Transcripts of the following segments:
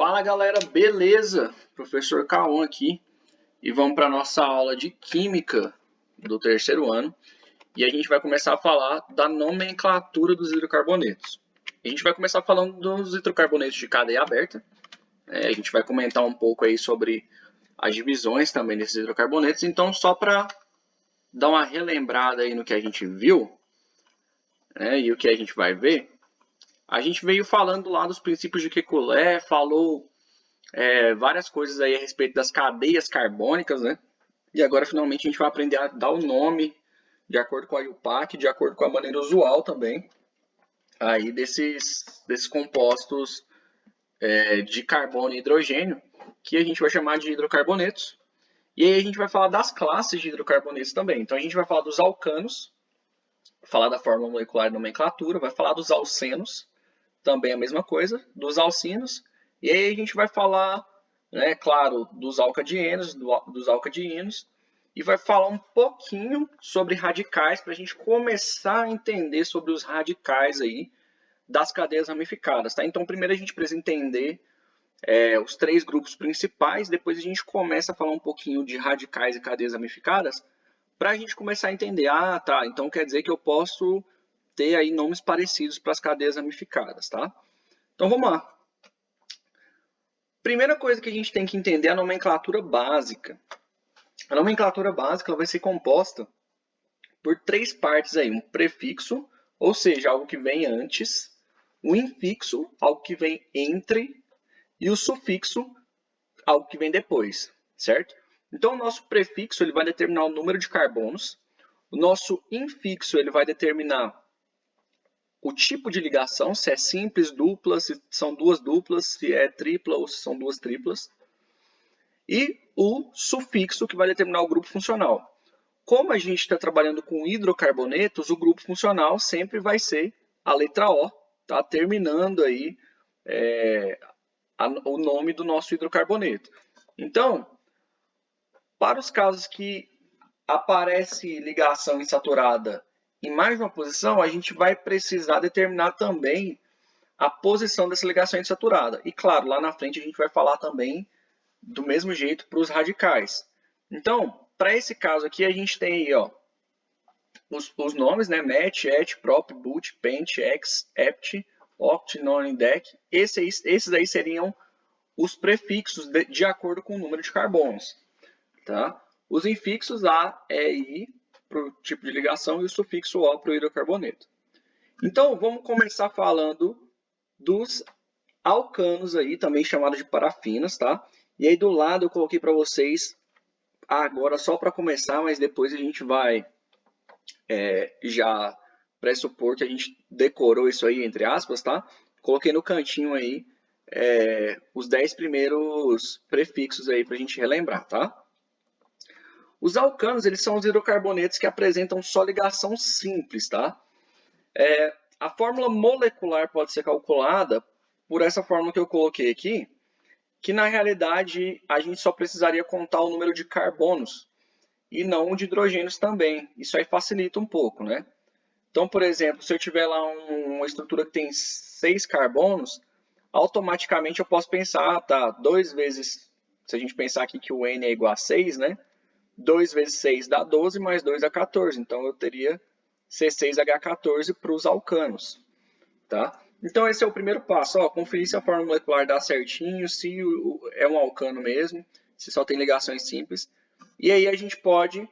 Fala galera, beleza? Professor Kaon aqui e vamos para a nossa aula de Química do terceiro ano e a gente vai começar a falar da nomenclatura dos hidrocarbonetos. A gente vai começar falando dos hidrocarbonetos de cadeia aberta, a gente vai comentar um pouco aí sobre as divisões também desses hidrocarbonetos, então só para dar uma relembrada aí no que a gente viu e o que a gente vai ver, a gente veio falando lá dos princípios de Kekulé, falou várias coisas aí a respeito das cadeias carbônicas, né? E agora finalmente a gente vai aprender a dar o nome de acordo com a IUPAC, de acordo com a maneira usual também, aí desses compostos de carbono e hidrogênio, que a gente vai chamar de hidrocarbonetos. E aí a gente vai falar das classes de hidrocarbonetos também. Então a gente vai falar dos alcanos, falar da fórmula molecular e nomenclatura, vai falar dos alcenos, também a mesma coisa, dos alcinos, e aí a gente vai falar, claro, dos alcadienos, dos alcadiínos, e vai falar um pouquinho sobre radicais, para a gente começar a entender sobre os radicais aí das cadeias ramificadas, tá? Então, primeiro a gente precisa entender os três grupos principais, depois a gente começa a falar um pouquinho de radicais e cadeias ramificadas, para a gente começar a entender, tá, então quer dizer que eu posso ter aí nomes parecidos para as cadeias ramificadas, tá? Então vamos lá. Primeira coisa que a gente tem que entender é a nomenclatura básica. A nomenclatura básica vai ser composta por três partes aí, um prefixo, ou seja, algo que vem antes, o infixo, algo que vem entre, e o sufixo, algo que vem depois, certo? Então o nosso prefixo ele vai determinar o número de carbonos, o nosso infixo ele vai determinar o tipo de ligação, se é simples, dupla, se são duas duplas, se é tripla ou se são duas triplas. E o sufixo, que vai determinar o grupo funcional. Como a gente está trabalhando com hidrocarbonetos, o grupo funcional sempre vai ser a letra O, tá? Terminando aí o nome do nosso hidrocarboneto. Então, para os casos que aparece ligação insaturada em mais de uma posição, a gente vai precisar determinar também a posição dessa ligação insaturada. E claro, lá na frente a gente vai falar também do mesmo jeito para os radicais. Então, para esse caso aqui, a gente tem aí, ó, os nomes, né? MET, ET, PROP, BUT, PENT, EX, EPT, OCT, NON, DEC. Esses aí seriam os prefixos de acordo com o número de carbonos. Tá? Os infixos A, E, I para o tipo de ligação e o sufixo O para o hidrocarboneto. Então, vamos começar falando dos alcanos aí, também chamados de parafinas, tá? E aí do lado eu coloquei para vocês agora só para começar, mas depois a gente vai já pressupor que a gente decorou isso aí, entre aspas, tá? Coloquei no cantinho aí os 10 primeiros prefixos aí para a gente relembrar, tá? Os alcanos, eles são os hidrocarbonetos que apresentam só ligação simples, tá? A fórmula molecular pode ser calculada por essa fórmula que eu coloquei aqui, que na realidade a gente só precisaria contar o número de carbonos e não de hidrogênios também. Isso aí facilita um pouco, né? Então, por exemplo, se eu tiver lá uma estrutura que tem 6 carbonos, automaticamente eu posso pensar, tá, 2 vezes, se a gente pensar aqui que o N é igual a 6, né? 2 vezes 6 dá 12, mais 2 dá 14. Então, eu teria C6H14 para os alcanos. Tá? Então, esse é o primeiro passo. Ó, conferir se a fórmula molecular dá certinho, se é um alcano mesmo, se só tem ligações simples. E aí a gente pode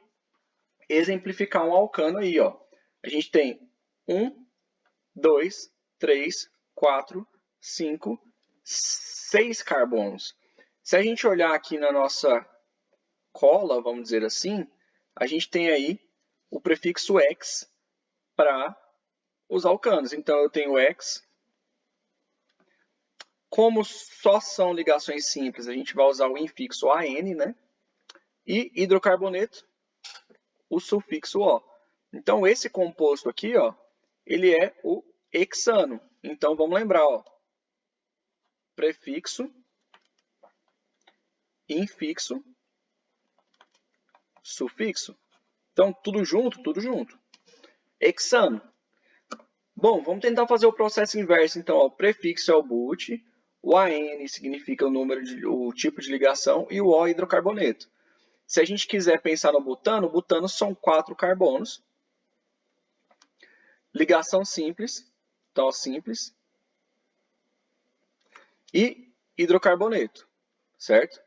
exemplificar um alcano aí. Ó. A gente tem 1, 2, 3, 4, 5, 6 carbonos. Se a gente olhar aqui na nossa cola, vamos dizer assim, a gente tem aí o prefixo X para os alcanos. Então, eu tenho X. Como só são ligações simples, a gente vai usar o infixo AN, né? E hidrocarboneto, o sufixo O. Então, esse composto aqui, ó, ele é o hexano. Então, vamos lembrar, ó, prefixo, infixo, sufixo. Então, tudo junto, tudo junto. Hexano. Bom, vamos tentar fazer o processo inverso. Então, ó, o prefixo é o BUT, o AN significa o tipo de ligação e o O hidrocarboneto. Se a gente quiser pensar no butano são 4 carbonos. Ligação simples, então simples. E hidrocarboneto, certo?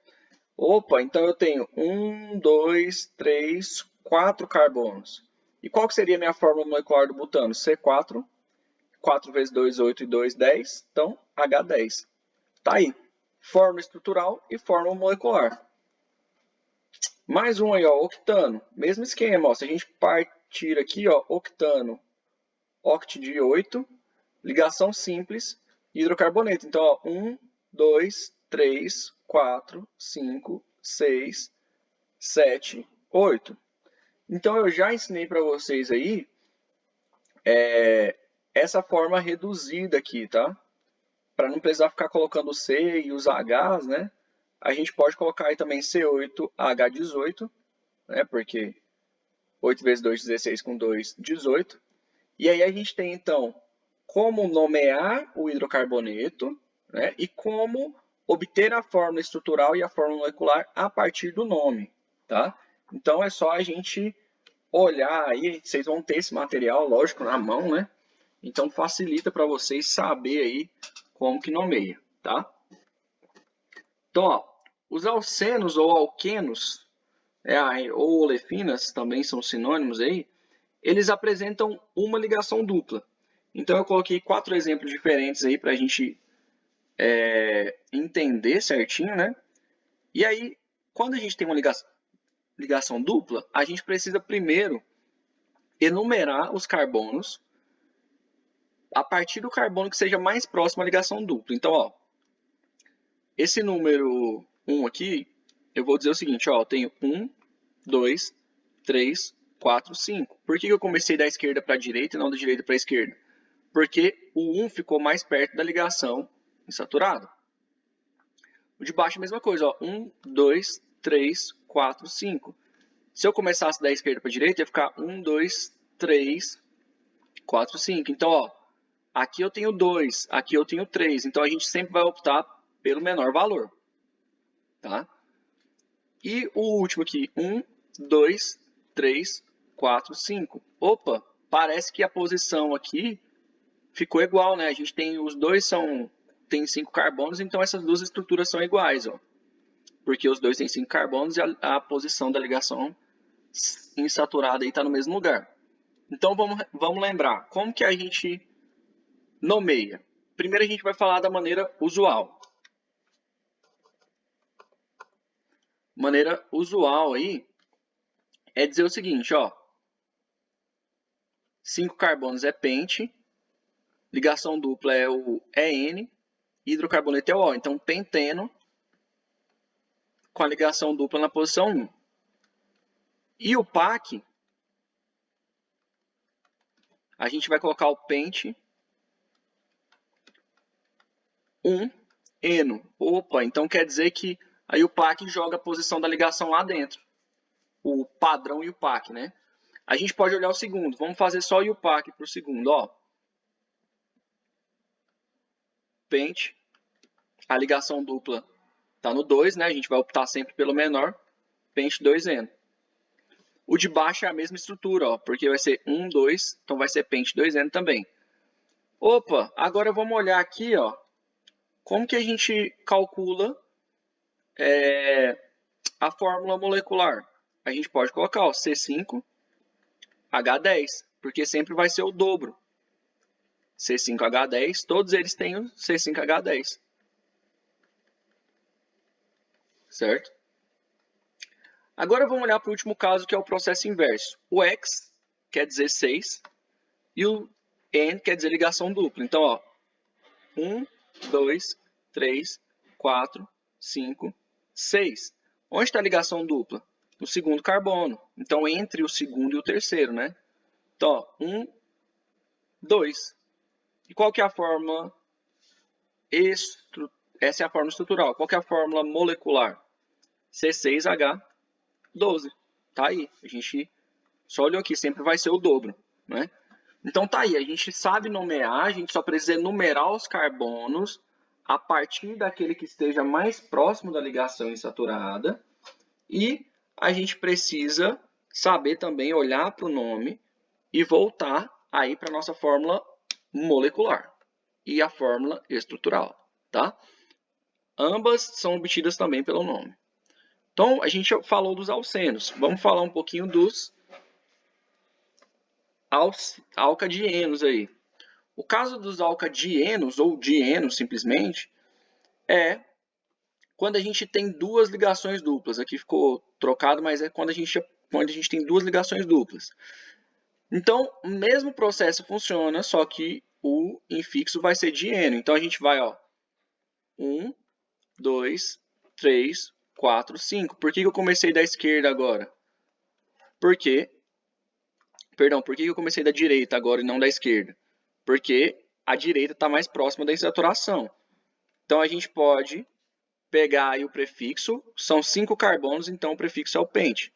Opa, então eu tenho 1, 2, 3, 4 carbonos. E qual que seria a minha fórmula molecular do butano? C4, 4 vezes 2, 8 e 2, 10. Então, H10. Tá aí. Fórmula estrutural e fórmula molecular. Mais um aí, ó, octano. Mesmo esquema, ó. Se a gente partir aqui, ó, octano, oct de 8, ligação simples, hidrocarboneto. Então, ó, 1, 2, 3, 4, 5, 6, 7, 8. Então, eu já ensinei para vocês aí essa forma reduzida aqui, tá? Para não precisar ficar colocando o C e os Hs, né? A gente pode colocar aí também C8H18, né? Porque 8 vezes 2, 16 com 2, 18. E aí a gente tem, então, como nomear o hidrocarboneto, né? E como obter a fórmula estrutural e a fórmula molecular a partir do nome, tá? Então, é só a gente olhar aí, vocês vão ter esse material, lógico, na mão, né? Então, facilita para vocês saber aí como que nomeia, tá? Então, ó, os alcenos ou alquenos, ou olefinas, também são sinônimos aí, eles apresentam uma ligação dupla. Então, eu coloquei 4 exemplos diferentes aí para a gente entender certinho, né? E aí, quando a gente tem uma ligação dupla, a gente precisa primeiro enumerar os carbonos a partir do carbono que seja mais próximo à ligação dupla. Então, ó, esse número 1 aqui, eu vou dizer o seguinte, ó, eu tenho 1, 2, 3, 4, 5. Por que eu comecei da esquerda para a direita e não da direita para a esquerda? Porque o 1 ficou mais perto da ligação insaturada. O de baixo é a mesma coisa, ó, 1, 2, 3, 4, 5. Se eu começasse da esquerda para a direita, ia ficar 1, 2, 3, 4, 5. Então, ó, aqui eu tenho 2, aqui eu tenho 3. Então, a gente sempre vai optar pelo menor valor. Tá? E o último aqui, 1, 2, 3, 4, 5. Opa, parece que a posição aqui ficou igual, né? A gente tem, os dois tem 5 carbonos, então essas duas estruturas são iguais, ó. Porque os dois têm 5 carbonos e a posição da ligação insaturada está no mesmo lugar. Então, vamos lembrar, como que a gente nomeia? Primeiro a gente vai falar da maneira usual. Maneira usual aí é dizer o seguinte, ó. 5 carbonos é pente, ligação dupla é o EN, hidrocarboneto é o O. Então, penteno com a ligação dupla na posição 1. E o PAC, a gente vai colocar o pente 1, eno. Opa, então quer dizer que aí o PAC joga a posição da ligação lá dentro. O padrão e o PAC, né? A gente pode olhar o segundo. Vamos fazer só o PAC para o segundo, ó. Pente, a ligação dupla está no 2, né? A gente vai optar sempre pelo menor. Pente 2N. O de baixo é a mesma estrutura, ó, porque vai ser 1, 2, então vai ser pente 2N também. Opa, agora vamos olhar aqui, ó, como que a gente calcula a fórmula molecular. A gente pode colocar ó, C5H10, porque sempre vai ser o dobro. C5H10, todos eles têm o C5H10. Certo? Agora vamos olhar para o último caso, que é o processo inverso. O X quer dizer 6 e o N quer dizer ligação dupla. Então, ó, 1, 2, 3, 4, 5, 6. Onde está a ligação dupla? No segundo carbono. Então, entre o segundo e o terceiro, né? Então, ó, 1, 2. E qual que é a fórmula Essa é a fórmula estrutural. Qual que é a fórmula molecular? C6H12. Tá aí. A gente só olhou aqui, sempre vai ser o dobro, né? Então tá aí, a gente sabe nomear, a gente só precisa enumerar os carbonos a partir daquele que esteja mais próximo da ligação insaturada e a gente precisa saber também olhar para o nome e voltar aí para a nossa fórmula molecular e a fórmula estrutural, tá? Ambas são obtidas também pelo nome. Então, a gente falou dos alcenos. Vamos falar um pouquinho dos alcadienos aí. O caso dos alcadienos, ou dienos simplesmente, é quando a gente tem duas ligações duplas. Aqui ficou trocado, mas é quando a gente tem duas ligações duplas. Então, o mesmo processo funciona, só que o infixo vai ser dieno. Então, a gente vai, ó, 1, 2, 3, 4, 5. Por que eu comecei da esquerda agora? Por que eu comecei da direita agora e não da esquerda? Porque a direita está mais próxima da insaturação. Então, a gente pode pegar aí o prefixo, são 5 carbonos, então o prefixo é o pente.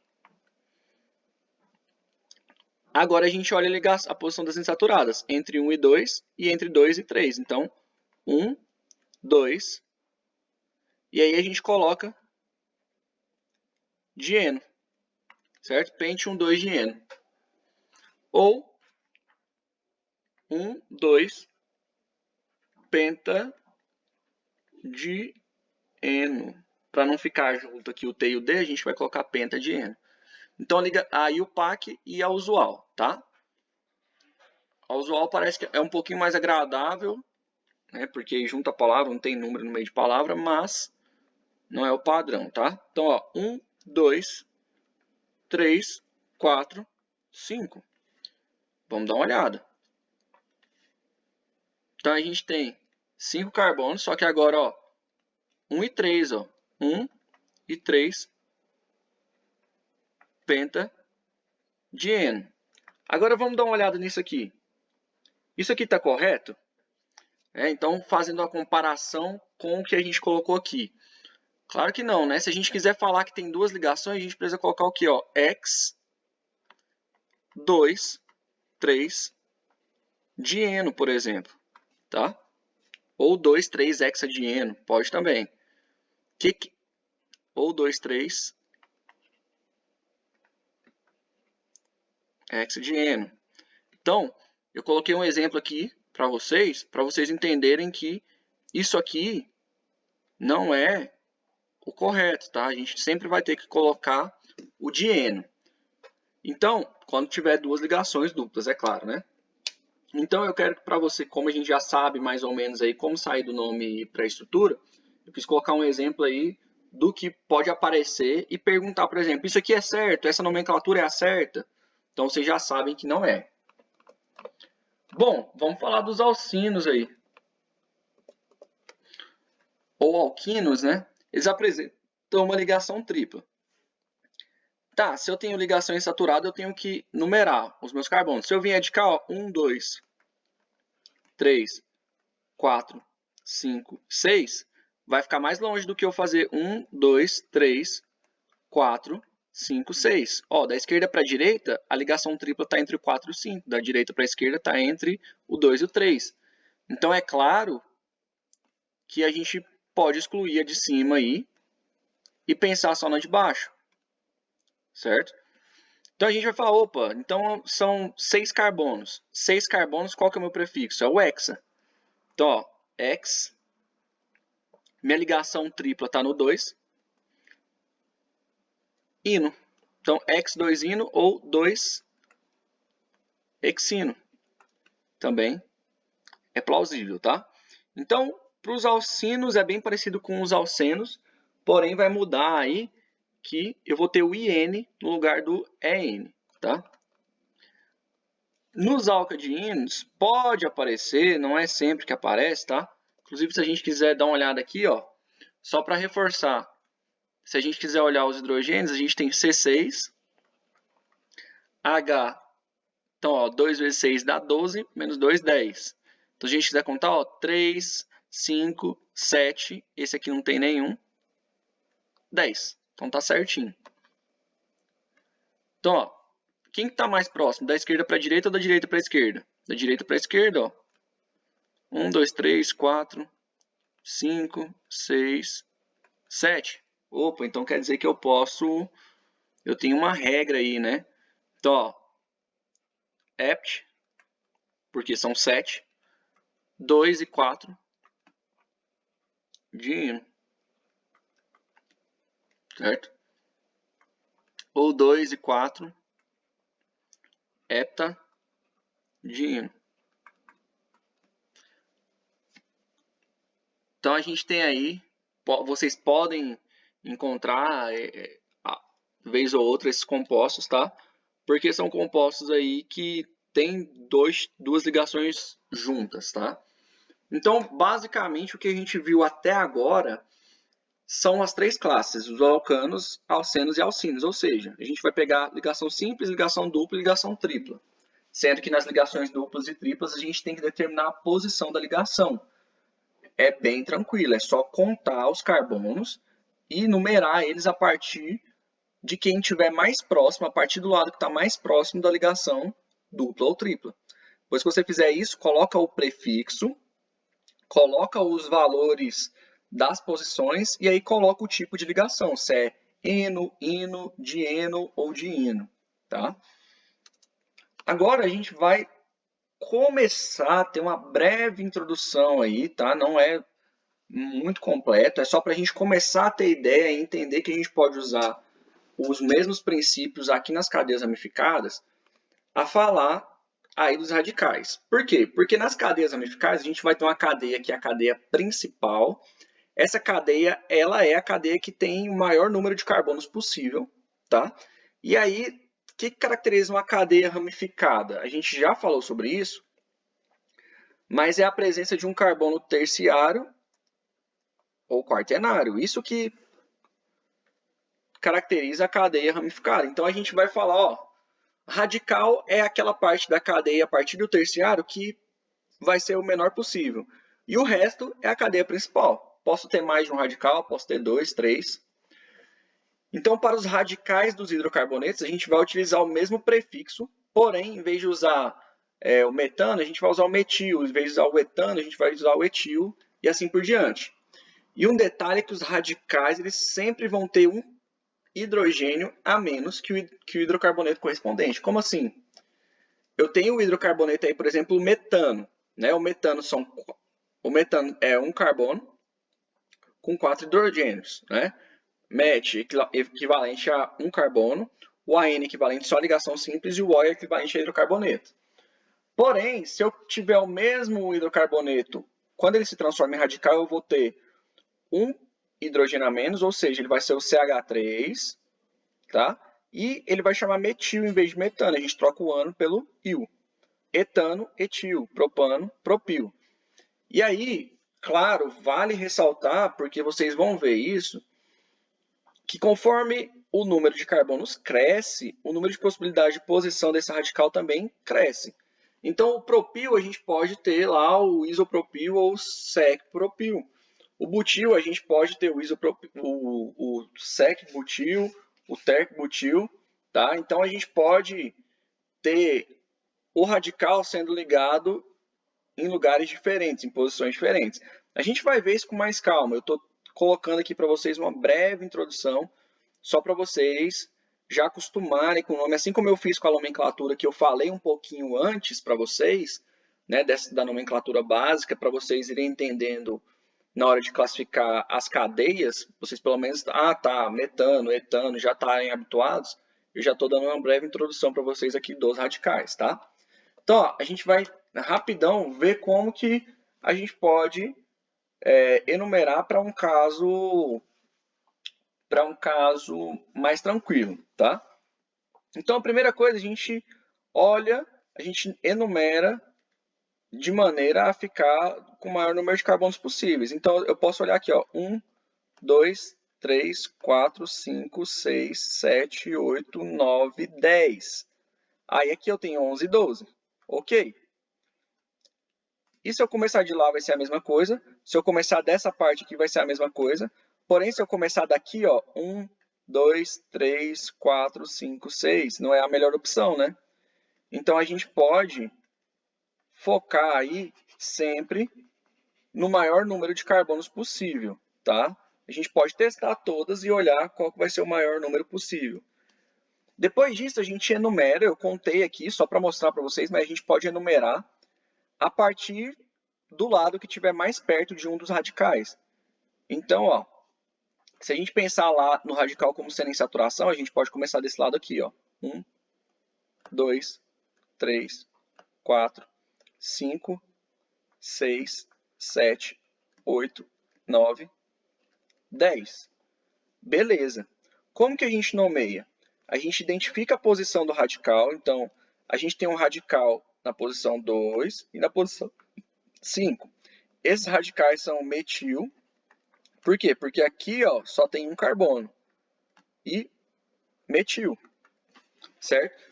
Agora a gente olha a posição das insaturadas, entre 1 e 2 e entre 2 e 3. Então, 1, 2, e aí a gente coloca dieno, certo? Pente 1, 2, dieno. Ou 1, 2, pentadieno. Para não ficar junto aqui o T e o D, a gente vai colocar pentadieno. Então, liga a IUPAC e a usual, tá? A usual parece que é um pouquinho mais agradável, né? Porque junta a palavra, não tem número no meio de palavra, mas não é o padrão, tá? Então, ó, 1, 2, 3, 4, 5. Vamos dar uma olhada. Então, a gente tem 5 carbonos, só que agora, ó, 1 e 3, ó. 1 e 3 pentadieno. Agora, vamos dar uma olhada nisso aqui. Isso aqui está correto? Então, fazendo a comparação com o que a gente colocou aqui. Claro que não, né? Se a gente quiser falar que tem duas ligações, a gente precisa colocar o quê? Ó? X, 2, 3, dieno, por exemplo. Tá? Ou 2, 3, hexadieno, pode também. Ou 2, 3, hexadieno. Então, eu coloquei um exemplo aqui para vocês entenderem que isso aqui não é o correto, tá? A gente sempre vai ter que colocar o dieno. Então, quando tiver duas ligações duplas, é claro, né? Então, eu quero que para você, como a gente já sabe mais ou menos aí como sair do nome para a estrutura, eu quis colocar um exemplo aí do que pode aparecer e perguntar, por exemplo, isso aqui é certo? Essa nomenclatura é a certa? Então, vocês já sabem que não é. Bom, vamos falar dos alcinos aí. Ou alquinos, né? Eles apresentam uma ligação tripla. Tá, se eu tenho ligação insaturada, eu tenho que numerar os meus carbonos. Se eu vier de cá, ó, 1, 2, 3, 4, 5, 6, vai ficar mais longe do que eu fazer 1, 2, 3, 4, 5, 6. Ó, da esquerda para a direita, a ligação tripla está entre o 4 e o 5. Da direita para a esquerda está entre o 2 e o 3. Então, é claro que a gente pode excluir a de cima aí e pensar só na de baixo. Certo? Então, a gente vai falar, opa, então são 6 carbonos. 6 carbonos, qual que é o meu prefixo? É o hexa. Então, ó, X, minha ligação tripla está no 2, ino. Então, X2-ino ou 2-hexino. Também é plausível, tá? Então, para os alcinos é bem parecido com os alcenos, porém vai mudar aí que eu vou ter o IN no lugar do EN, tá? Nos alcadienos pode aparecer, não é sempre que aparece, tá? Inclusive, se a gente quiser dar uma olhada aqui, ó, só para reforçar, se a gente quiser olhar os hidrogênios, a gente tem C6, H, então, ó, 2 vezes 6 dá 12, menos 2, 10. Então, se a gente quiser contar, ó, 3, 5, 7, esse aqui não tem nenhum, 10. Então, tá certinho. Então, ó, quem está mais próximo, da esquerda para a direita ou da direita para a esquerda? Da direita para a esquerda, ó. 1, 2, 3, 4, 5, 6, 7. Opa, então quer dizer que eu tenho uma regra aí, né? Então, ó, apt, porque são 7, 2 e 4 de hino, certo? Ou 2 e 4 hepta de hino. Então a gente tem aí, vocês podem encontrar vez ou outra esses compostos, tá? Porque são compostos aí que tem duas ligações juntas, tá? Então, basicamente, o que a gente viu até agora são as três classes, os alcanos, alcenos e alcinos, ou seja, a gente vai pegar ligação simples, ligação dupla e ligação tripla. Sendo que nas ligações duplas e triplas a gente tem que determinar a posição da ligação. É bem tranquilo, é só contar os carbonos e numerar eles a partir de quem estiver mais próximo, a partir do lado que está mais próximo da ligação dupla ou tripla. Depois que você fizer isso, coloca o prefixo, coloca os valores das posições e aí coloca o tipo de ligação, se é eno, ino, dieno ou diino, tá? Agora a gente vai começar a ter uma breve introdução aí, tá? Não é muito completo, é só para a gente começar a ter ideia e entender que a gente pode usar os mesmos princípios aqui nas cadeias ramificadas a falar aí dos radicais. Por quê? Porque nas cadeias ramificadas a gente vai ter uma cadeia que é a cadeia principal. Essa cadeia, ela é a cadeia que tem o maior número de carbonos possível, tá? E aí, o que caracteriza uma cadeia ramificada? A gente já falou sobre isso, mas é a presença de um carbono terciário ou quaternário. Isso que caracteriza a cadeia ramificada. Então a gente vai falar, ó, radical é aquela parte da cadeia a partir do terciário que vai ser o menor possível. E o resto é a cadeia principal. Posso ter mais de um radical, posso ter 2, 3. Então, para os radicais dos hidrocarbonetos, a gente vai utilizar o mesmo prefixo, porém, em vez de usar o metano, a gente vai usar o metil. Em vez de usar o etano, a gente vai usar o etil e assim por diante. E um detalhe é que os radicais eles sempre vão ter um hidrogênio a menos que o hidrocarboneto correspondente. Como assim? Eu tenho o hidrocarboneto aí, por exemplo, o metano. Né? O metano é um carbono com 4 hidrogênios. Né? MET equivalente a um carbono, o AN equivalente só a ligação simples e o O é equivalente a hidrocarboneto. Porém, se eu tiver o mesmo hidrocarboneto, quando ele se transforma em radical, eu vou ter um hidrogênio a menos, ou seja, ele vai ser o CH3, tá? E ele vai chamar metil em vez de metano. A gente troca o ano pelo il. Etano, etil. Propano, propil. E aí, claro, vale ressaltar, porque vocês vão ver isso, que conforme o número de carbonos cresce, o número de possibilidades de posição desse radical também cresce. Então, o propil, a gente pode ter lá o isopropil ou o sec-propil. O butil, a gente pode ter o sec-butil, o terc-butil, tá? Então, a gente pode ter o radical sendo ligado em lugares diferentes, em posições diferentes. A gente vai ver isso com mais calma. Eu estou colocando aqui para vocês uma breve introdução, só para vocês já acostumarem com o nome, assim como eu fiz com a nomenclatura que eu falei um pouquinho antes para vocês, né, da nomenclatura básica, para vocês irem entendendo na hora de classificar as cadeias, vocês pelo menos, metano, etano, já estarem habituados, eu já estou dando uma breve introdução para vocês aqui dos radicais, tá? Então, ó, a gente vai rapidão ver como que a gente pode enumerar para um caso mais tranquilo, tá? Então, a primeira coisa, a gente enumera de maneira a ficar com o maior número de carbonos possíveis. Então, eu posso olhar aqui, ó, 1, 2, 3, 4, 5, 6, 7, 8, 9, 10. Aí aqui eu tenho 11 e 12. Ok. E se eu começar de lá vai ser a mesma coisa. Se eu começar dessa parte aqui vai ser a mesma coisa. Porém, se eu começar daqui, ó, 1, 2, 3, 4, 5, 6, não é a melhor opção, né? Então, a gente pode focar aí sempre no maior número de carbonos possível, tá? A gente pode testar todas e olhar qual vai ser o maior número possível. Depois disso, a gente enumera, eu contei aqui só para mostrar para vocês, mas a gente pode enumerar a partir do lado que estiver mais perto de um dos radicais. Então, ó, se a gente pensar lá no radical como sendo em saturação, a gente pode começar desse lado aqui, ó. 1, 2, 3, 4, 5, 6, 7, 8, 9, 10. Beleza. Como que a gente nomeia? A gente identifica a posição do radical, então a gente tem um radical na posição 2 e na posição 5. Esses radicais são metil. Por quê? Porque aqui ó, só tem um carbono e metil, certo?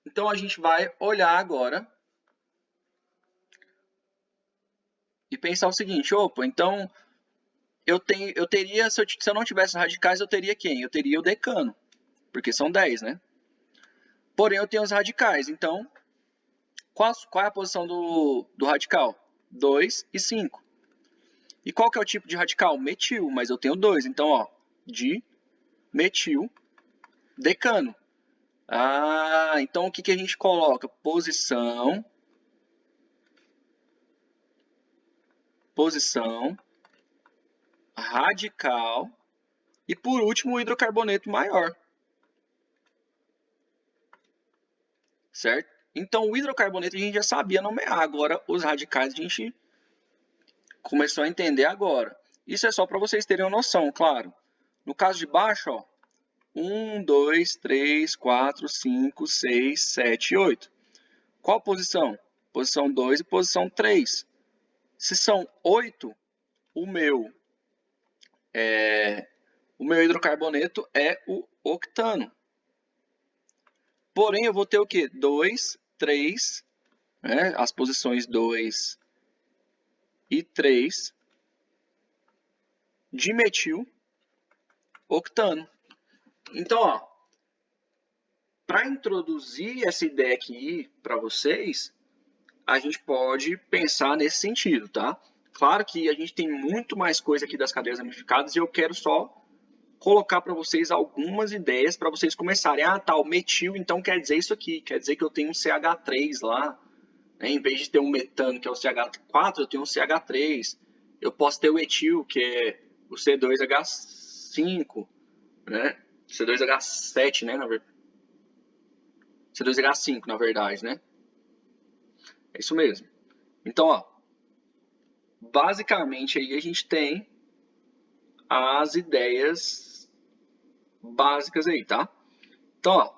Então a gente vai olhar agora e pensar o seguinte, opa, então eu teria, se eu não tivesse radicais, eu teria quem? Eu teria o decano, porque são 10, né? Porém, eu tenho os radicais, então qual é a posição do radical? 2 e 5. E qual que é o tipo de radical? Metil, mas eu tenho 2. Então, ó, de metil decano. Ah, então o que a gente coloca? Posição, radical e, por último, o hidrocarboneto maior. Certo? Então, o hidrocarboneto a gente já sabia nomear. Agora, os radicais a gente começou a entender agora. Isso é só para vocês terem uma noção, claro. No caso de baixo, ó, 1, 2, 3, 4, 5, 6, 7 e 8. Qual posição? Posição 2 e posição 3. Se são 8, o meu hidrocarboneto é o octano. Porém, eu vou ter o quê? 2, 3, né? As posições 2 e 3 de metil octano. Então, ó, para introduzir essa ideia aqui para vocês, a gente pode pensar nesse sentido, tá? Claro que a gente tem muito mais coisa aqui das cadeias ramificadas e eu quero só colocar para vocês algumas ideias para vocês começarem. Ah, tá, o metil então quer dizer isso aqui, quer dizer que eu tenho um CH3 lá, né? Em vez de ter um metano que é o CH4, eu tenho um CH3. Eu posso ter o etil, que é o C2H5, né? C2H7, né? C2H5, na verdade, né? É isso mesmo. Então, ó, basicamente aí a gente tem as ideias básicas aí, tá? Então, ó,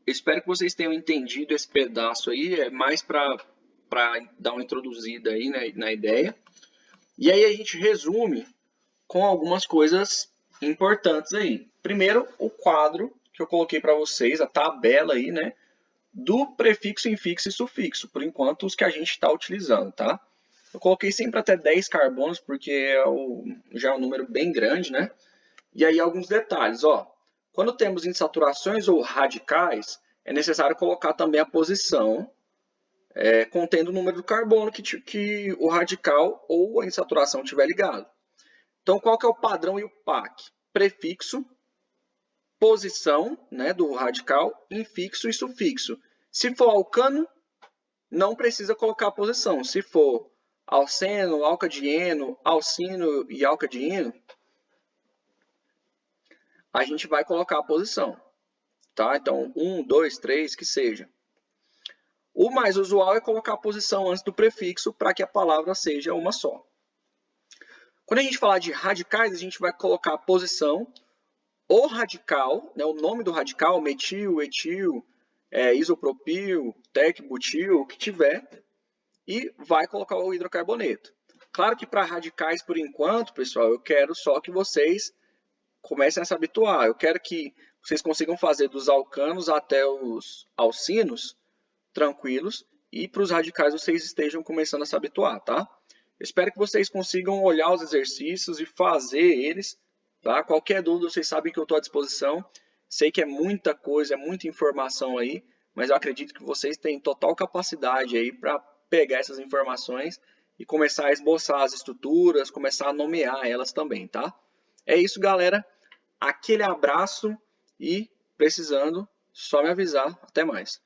espero que vocês tenham entendido esse pedaço aí, é mais para dar uma introduzida aí, né, na ideia. E aí a gente resume com algumas coisas importantes aí. Primeiro, o quadro que eu coloquei para vocês, a tabela aí, né, do prefixo, infixo e sufixo, por enquanto os que a gente está utilizando, tá? Eu coloquei sempre até 10 carbonos, porque já é um número bem grande, né? E aí alguns detalhes, ó. Quando temos insaturações ou radicais, é necessário colocar também a posição contendo o número do carbono que o radical ou a insaturação tiver ligado. Então, qual que é o padrão e o PAC? Prefixo, posição, né, do radical, infixo e sufixo. Se for alcano, não precisa colocar a posição. Se for alceno, alcadieno, alcino e alcadieno, a gente vai colocar a posição. Tá? Então, 1, 2, 3, que seja. O mais usual é colocar a posição antes do prefixo para que a palavra seja uma só. Quando a gente falar de radicais, a gente vai colocar a posição, o radical, né, o nome do radical, metil, etil, isopropil, tecbutil, o que tiver, e vai colocar o hidrocarboneto. Claro que para radicais, por enquanto, pessoal, eu quero só que vocês comecem a se habituar. Eu quero que vocês consigam fazer dos alcanos até os alcinos tranquilos e para os radicais vocês estejam começando a se habituar, tá? Eu espero que vocês consigam olhar os exercícios e fazer eles, tá? Qualquer dúvida, vocês sabem que eu estou à disposição. Sei que é muita coisa, é muita informação aí, mas eu acredito que vocês têm total capacidade aí para pegar essas informações e começar a esboçar as estruturas, começar a nomear elas também, tá? É isso, galera. Aquele abraço e, precisando, só me avisar. Até mais.